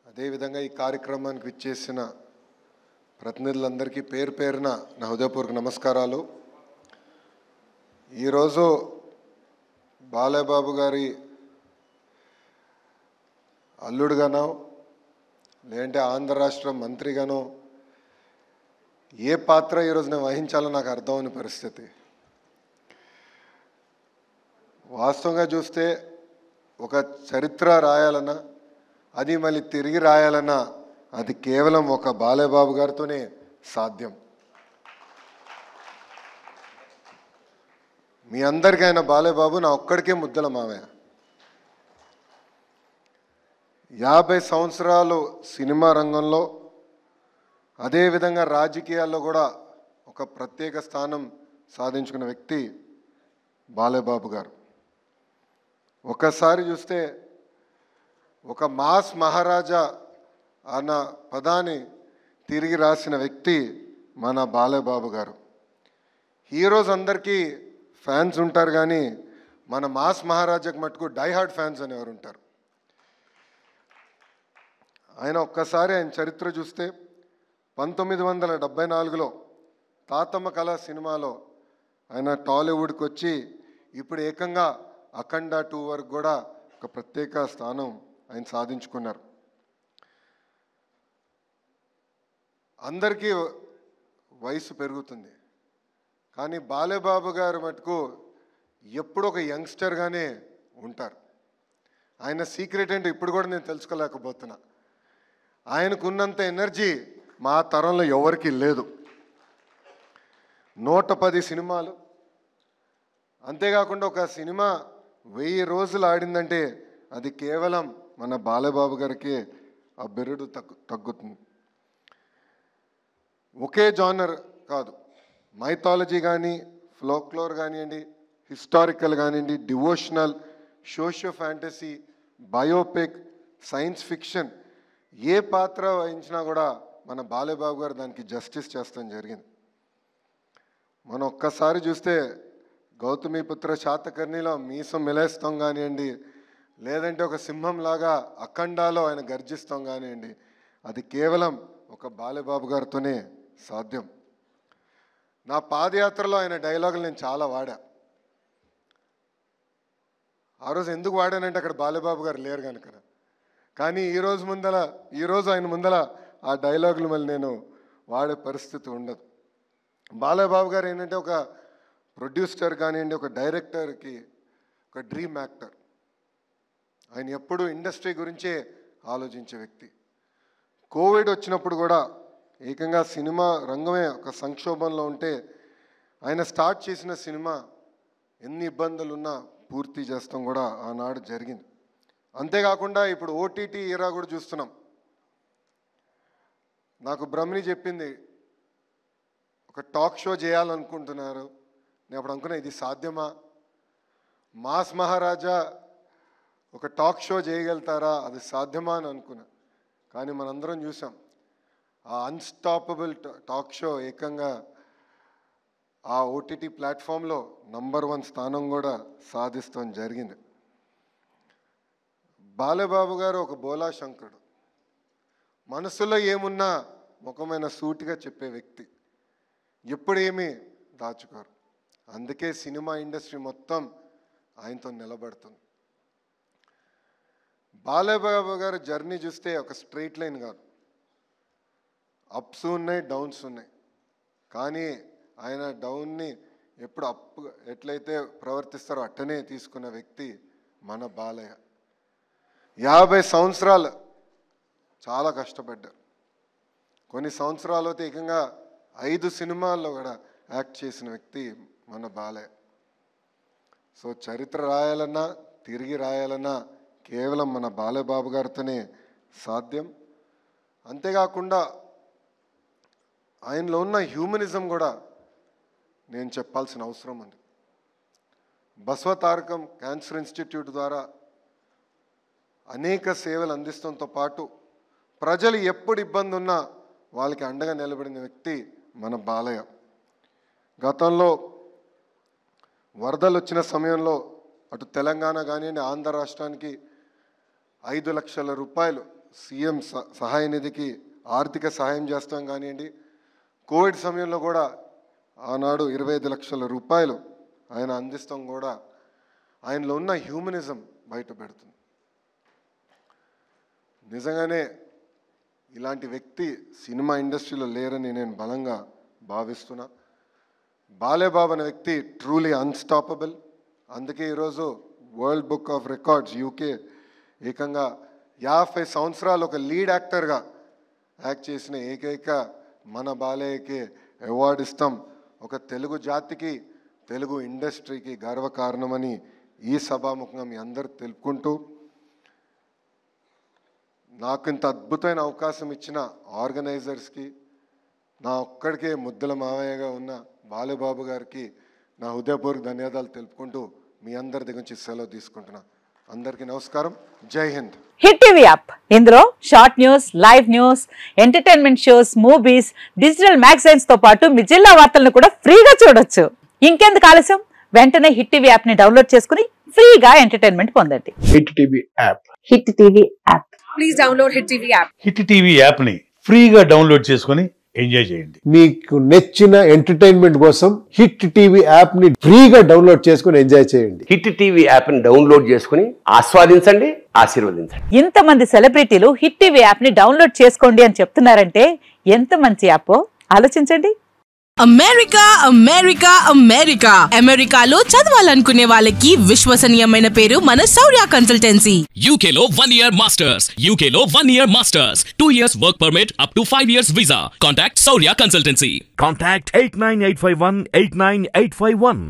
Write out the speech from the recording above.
అదేవిధంగా ఈ కార్యక్రమానికి విచ్చేసిన ప్రతినిధులందరికీ పేరు పేరున నా హృదయపూర్వక నమస్కారాలు. ఈరోజు బాలయ్యబాబు గారి అల్లుడుగానో లేదంటే ఆంధ్ర రాష్ట్ర మంత్రిగానో ఏ పాత్ర ఈరోజు నేను వహించాలో నాకు అర్థమని పరిస్థితి. వాస్తవంగా చూస్తే ఒక చరిత్ర రాయాలన్నా అది మళ్ళీ తిరిగి రాయాలన్నా అది కేవలం ఒక బాలయ్యబాబు గారితోనే సాధ్యం. మీ అందరికీ ఆయన బాలయ్యబాబు నా ఒక్కడికే ముద్దల మావయ్య. 50 సంవత్సరాలు సినిమా రంగంలో అదేవిధంగా రాజకీయాల్లో కూడా ఒక ప్రత్యేక స్థానం సాధించుకున్న వ్యక్తి బాలయ్యబాబు గారు. ఒకసారి చూస్తే ఒక మాస్ మహారాజా అన్న పదాన్ని తిరిగి రాసిన వ్యక్తి మన బాలయ్యబాబు గారు. హీరోస్ అందరికీ ఫ్యాన్స్ ఉంటారు, కానీ మన మాస్ మహారాజాకి మటుకు డైహార్డ్ ఫ్యాన్స్ అనేవారు ఉంటారు. ఆయన ఒక్కసారి ఆయన చరిత్ర చూస్తే 1974లో తాతమ్మ కళ సినిమాలో ఆయన టాలీవుడ్కి వచ్చి ఇప్పుడు ఏకంగా అఖండ 2 వరకు కూడా ఒక ప్రత్యేక స్థానం ఆయన సాధించుకున్నారు. అందరికీ వయసు పెరుగుతుంది, కానీ బాలయ్యబాబు గారు మటుకు ఎప్పుడు ఒక యంగ్స్టర్గానే ఉంటారు. ఆయన సీక్రెట్ ఏంటో ఇప్పుడు కూడా నేను తెలుసుకోలేకపోతున్నా. ఆయనకున్నంత ఎనర్జీ మా తరంలో ఎవరికీ లేదు. 110 సినిమాలు, అంతేకాకుండా ఒక సినిమా 1000 రోజులు ఆడిందంటే అది కేవలం మన బాలయ్యబాబు గారికి ఆ బిరుడు తగ్గుతుంది. ఒకే జానర్ కాదు, మైథాలజీ కానీ, ఫోక్లోర్ కానివ్వండి, హిస్టారికల్ కానివ్వండి, devotional, socio fantasy, biopic, science fiction, ఏ పాత్ర వహించినా కూడా మన బాలయ్యబాబు గారు దానికి జస్టిస్ చేస్తాం జరిగింది. మనం ఒక్కసారి చూస్తే గౌతమిపుత్ర శాతకర్ణిలో మీసం మెలేస్తాం కానివ్వండి, లేదంటే ఒక సింహంలాగా అఖండాలో ఆయన గర్జిస్తాం కానివ్వండి, అది కేవలం ఒక బాలయ్యబాబు గారితోనే సాధ్యం. నా పాదయాత్రలో ఆయన డైలాగులు నేను చాలా వాడా. ఆ రోజు ఎందుకు వాడానంటే అక్కడ బాలయ్యబాబు గారు లేరు కనుక. కానీ ఈరోజు ఆయన ముందల ఆ డైలాగులు మళ్ళీ నేను వాడే పరిస్థితి ఉండదు. బాలయ్యబాబు గారు ఏంటంటే ఒక ప్రొడ్యూసర్ కానివ్వండి, ఒక డైరెక్టర్కి ఒక డ్రీమ్ యాక్టర్. ఆయన ఎప్పుడు ఇండస్ట్రీ గురించే ఆలోచించే వ్యక్తి. కోవిడ్ వచ్చినప్పుడు కూడా ఏకంగా సినిమా రంగమే ఒక సంక్షోభంలో ఉంటే ఆయన స్టార్ట్ చేసిన సినిమా ఎన్ని ఇబ్బందులున్నా పూర్తి చేస్తాం కూడా ఆనాడు జరిగింది. అంతేకాకుండా ఇప్పుడు ఓటీటీ ఈరా కూడా చూస్తున్నాం. నాకు బ్రహ్మని చెప్పింది ఒక టాక్ షో చేయాలనుకుంటున్నారు. నేను అప్పుడు అనుకున్నా, ఇది సాధ్యమా? మాస్ మహారాజా ఒక టాక్ షో చేయగలుగుతారా, అది సాధ్యమా అని అనుకున్నా. కానీ మనందరం చూసాం, ఆ అన్స్టాపబుల్ టాక్ షో ఏకంగా ఆ ఓటీటీ ప్లాట్ఫామ్లో నంబర్ 1 స్థానం కూడా సాధిస్తాం జరిగింది. బాలయ్యబాబు గారు ఒక బోలా శంకరుడు. మనసులో ఏమున్నా ముఖమైన సూటిగా చెప్పే వ్యక్తి, ఎప్పుడు ఏమీ దాచుకోరు. అందుకే సినిమా ఇండస్ట్రీ మొత్తం ఆయనతో నిలబడుతుంది. బాలయ్యబాబు గారు జర్నీ చూస్తే ఒక స్ట్రైట్ లైన్ కాదు, అప్స్ ఉన్నాయి, డౌన్స్ ఉన్నాయి. కానీ ఆయన డౌన్ని ఎప్పుడు అప్ ఎట్లయితే ప్రవర్తిస్తారో అట్టనే తీసుకున్న వ్యక్తి మన బాలయ్య. 50 సంవత్సరాలు చాలా కష్టపడ్డారు. కొన్ని సంవత్సరాలు అయితే ఏకంగా 5 సినిమాల్లో కూడా యాక్ట్ చేసిన వ్యక్తి మన బాలయ్య. సో చరిత్ర రాయాలన్నా తిరిగి రాయాలన్నా కేవలం మన బాలయ్యబాబు గారితోనే సాధ్యం. అంతేకాకుండా ఆయనలో ఉన్న హ్యూమనిజం కూడా నేను చెప్పాల్సిన అవసరం ఉంది. బసవతారకం క్యాన్సర్ ఇన్స్టిట్యూట్ ద్వారా అనేక సేవలు అందించడంతో పాటు ప్రజలు ఎప్పుడు ఇబ్బంది ఉన్నా వాళ్ళకి అండగా నిలబడిన వ్యక్తి మన బాలయ్య. గతంలో వరదలు వచ్చిన సమయంలో అటు తెలంగాణ కానివ్వండి, ఆంధ్ర రాష్ట్రానికి 5 లక్షల రూపాయలు సీఎం సహాయ నిధికి ఆర్థిక సహాయం చేస్తాం కానివ్వండి, కోవిడ్ సమయంలో కూడా ఆనాడు 25 లక్షల రూపాయలు ఆయన అందిస్తాం కూడా ఆయనలో ఉన్న హ్యూమనిజం బయట పెడుతుంది. నిజంగానే ఇలాంటి వ్యక్తి సినిమా ఇండస్ట్రీలో లేరని నేను బలంగా భావిస్తున్నా. బాలేబాబు అనే వ్యక్తి ట్రూలీ అన్స్టాపబుల్. అందుకే ఈరోజు world book of records UK ఏకంగా 50 సంవత్సరాలు ఒక లీడ్ యాక్టర్గా యాక్ట్ చేసిన ఏకైక మన బాలయ్యకి అవార్డు ఇస్తాం. ఒక తెలుగు జాతికి, తెలుగు ఇండస్ట్రీకి గర్వకారణమని ఈ సభాముఖంగా మీ అందరు తెలుపుకుంటూ, నాకు ఇంత అద్భుతమైన అవకాశం ఇచ్చిన ఆర్గనైజర్స్కి, నా ఒక్కడికే ముద్దుల మావయ్యగా ఉన్న బాలబాబు గారికి నా హృదయపూర్వక ధన్యవాదాలు తెలుపుకుంటూ మీ అందరి దగ్గర నుంచి సెలవు తీసుకుంటున్నా. అందరికీ నమస్కారం. జై హింద్. హిట్ టీవీ యాప్, ఇందులో short news, live news, entertainment shows, movies, digital magazines తో పాటు మీ జిల్లా వార్తలను కూడా ఫ్రీగా చూడొచ్చు. ఇంకెందుకు ఆలస్యం, వెంటనే హిట్ టీవీ యాప్ ని డౌన్లోడ్ చేసుకుని ఫ్రీగా ఎంటర్టైన్మెంట్ పొందండి. Hit TV app. Hit TV app. Please download hit TV app. Hit TV app ని ఫ్రీగా డౌన్లోడ్ చేసుకుని ఎంజాయ్ చేయండి. మీకు నచ్చిన ఎంటర్టైన్మెంట్ కోసం హిట్ టీవీ యాప్ ని ఫ్రీగా డౌన్లోడ్ చేసుకుని ఎంజాయ్ చేయండి. హిట్ టీవీ యాప్ ని డౌన్లోడ్ చేసుకుని ఆస్వాదించండి, ఆశీర్వదించండి. ఇంతమంది సెలబ్రిటీలు హిట్ టీవీ యాప్ ని డౌన్లోడ్ చేసుకోండి అని చెప్తున్నారంటే ఎంత మంచి యాప్ ఆలోచించండి. అమెరికా అమెరికా అమెరికా అమెరికాలో చదవాలనుకునే వాళ్ళకి విశ్వసనీయమైన పేరు మన శౌర్య కన్సల్టెన్సీ. UK లో 1 year masters, UK లో 1 year masters, 2 years work permit up to 5 years visa. Contact Saurya Consultancy. Contact 89851 89851.